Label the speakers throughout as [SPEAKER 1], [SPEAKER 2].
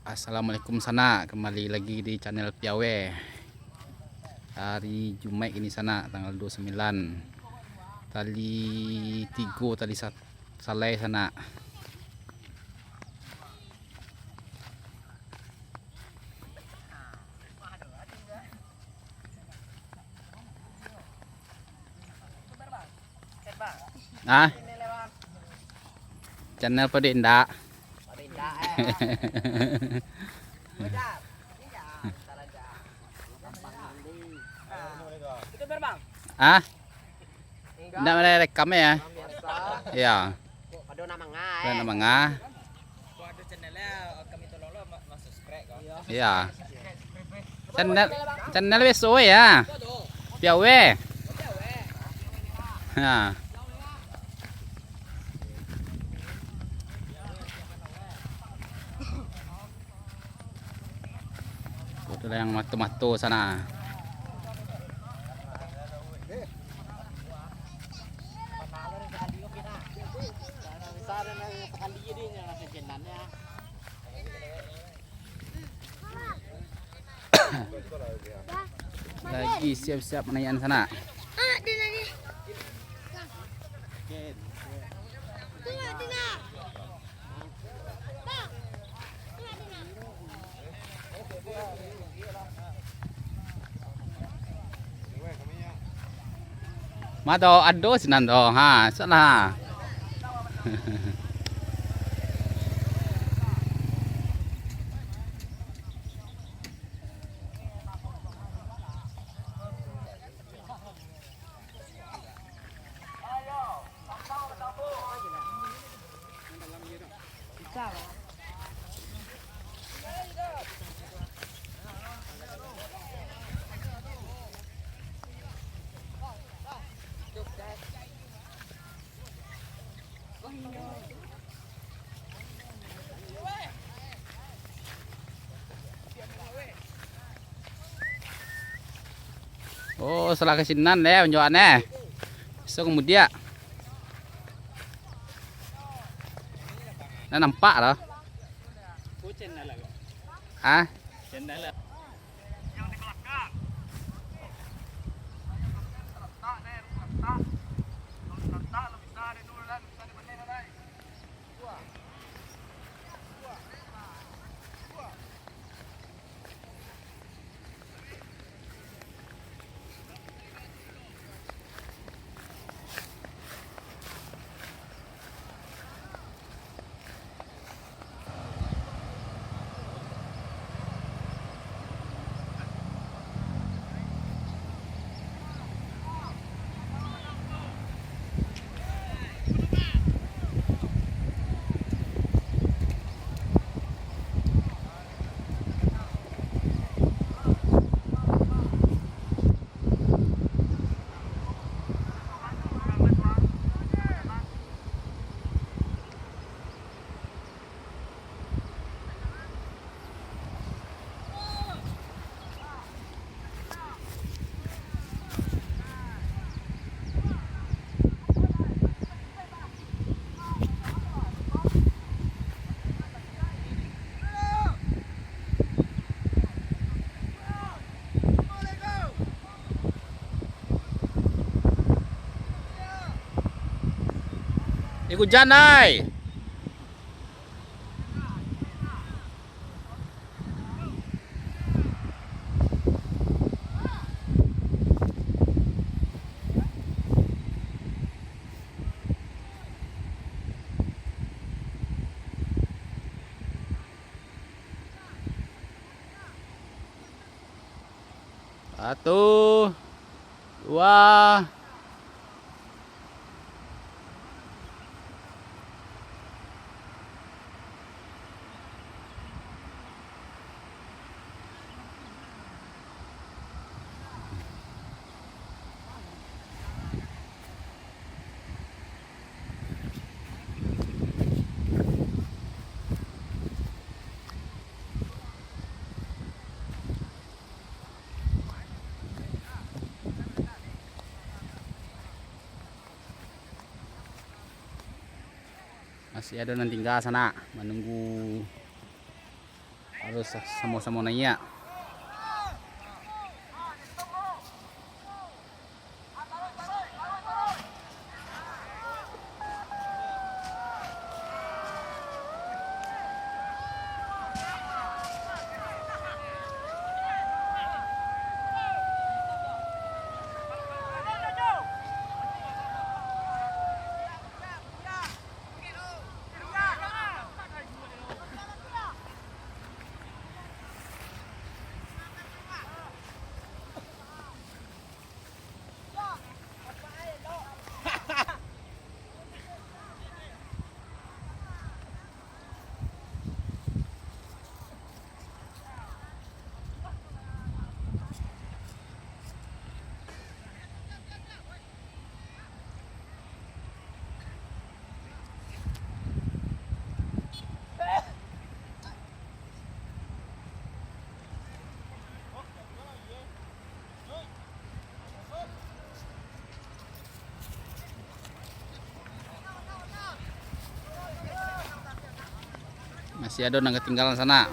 [SPEAKER 1] Assalamualaikum sana, kembali lagi di channel Piawe. Hari Jumat ini sana tanggal 29. Tali 3 tali salai sana. Ah, channel Padinda. Ah, tidak ada rekam ya? Ya.
[SPEAKER 2] Pada
[SPEAKER 1] Ada mangga. Iya. Channel WSO ya. Piawe. Nah. Itulah yang matu-matu sana. Lagi siap-siap menayaan sana. Mato ado sinan do ha salah. Oh, salah kesinan deh penjualannya. So kemudian, nah nampak loh. Ah, ikut janai. Satu, dua, masih ada yang tinggal sana menunggu harus sama-sama naik. Masih ada yang ketinggalan sana.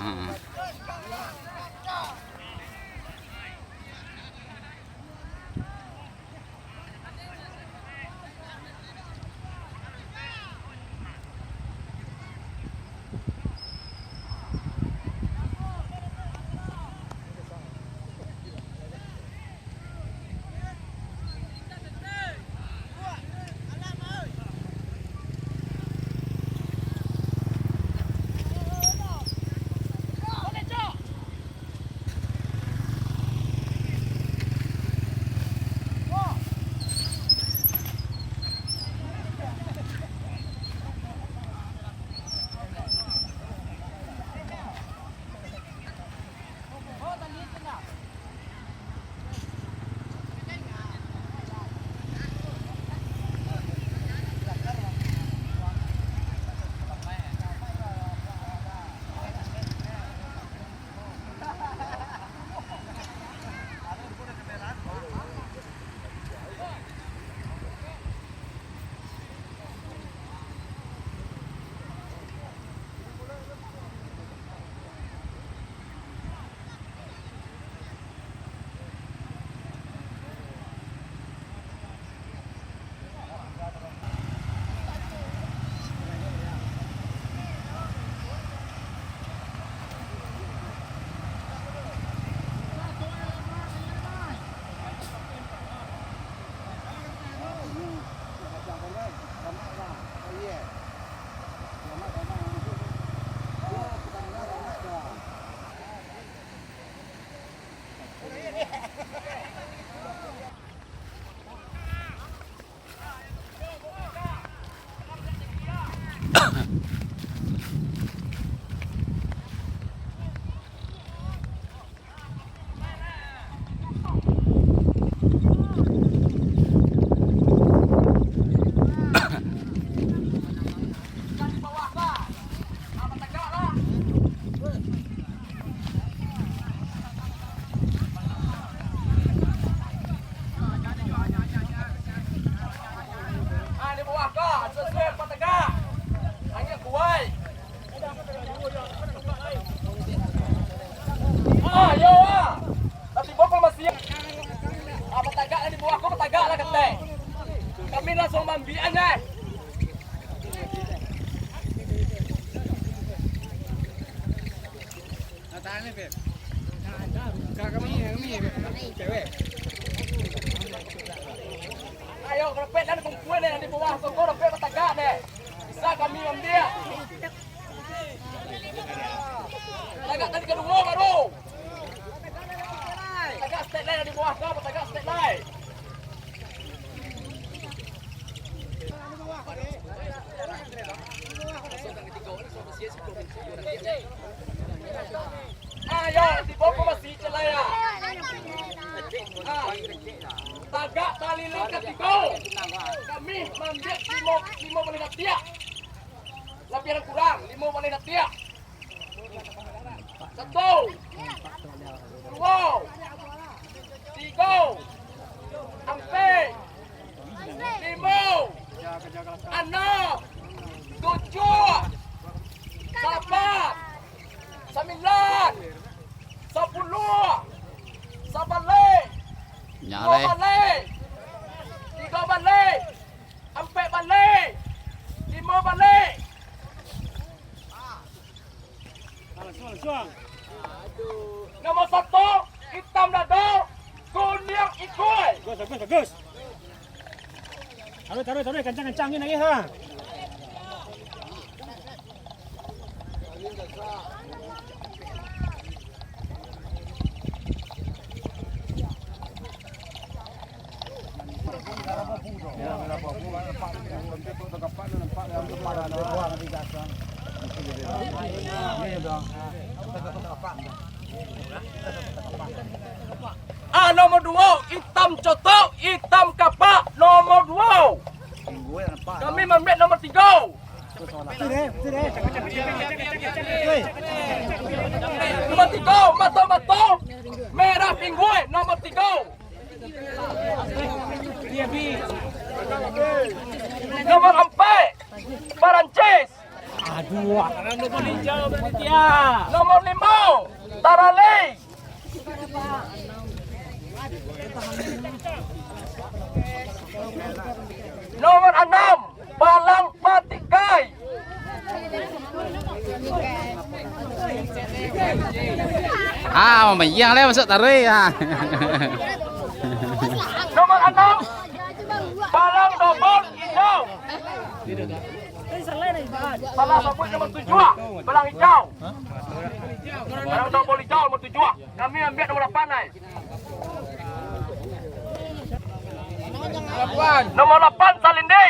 [SPEAKER 2] Kami langsung mambian eh.
[SPEAKER 3] Natanya Beb. Kami cewek.
[SPEAKER 2] Ayo kerepet dan kumpul nih di bawah soko kerepet petagak deh. Bisa kami mambian. Petagak tadi kedua baru. Petagak step lain di bawah kau, petagak step lain. Ayo, di bawah masih celaya. Tagak tali lengkap di bawah. Kami mambil lima boleh nak tiak. Lapian kurang, 5 boleh nak tiak. 1, 2, 3, 4, 5, 6, 7, 8, 9,
[SPEAKER 1] Nyalai.
[SPEAKER 2] balik. 3 balik. 4 balik. 5 balik. Nomor 1 hitam dado, kuning ikut.
[SPEAKER 3] Bagus. Taruh, kencang-kencangin lagi ha.
[SPEAKER 2] Nomor 2 hitam cotok, hitam kapak. Nomor 2. Kami ambil nomor 3. Nomor 3 mata-mata merah pinggul. Nomor 3. Nomor 4 Perancis. Nomor 5 Tarali. Nomor 6 Balang Patikai.
[SPEAKER 1] Mày giang leo sợ tarik ah.
[SPEAKER 2] Nomor 6 Balang Dobol Hijau. Salah satu nomor 7 Balang Hijau. Balang Dobol Hijau nomor 7. Kami ambil nomor 8 naik. Nomor 8 Salindi.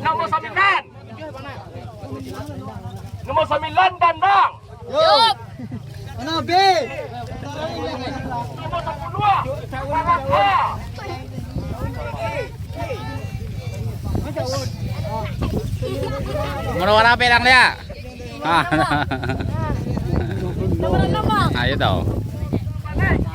[SPEAKER 2] Nomor 9. Nomor 9 Dandang.
[SPEAKER 3] Mana B?
[SPEAKER 2] Nomor 10 Karaka.
[SPEAKER 1] Warna apa yang dia? Ayo tahu.
[SPEAKER 2] Balik.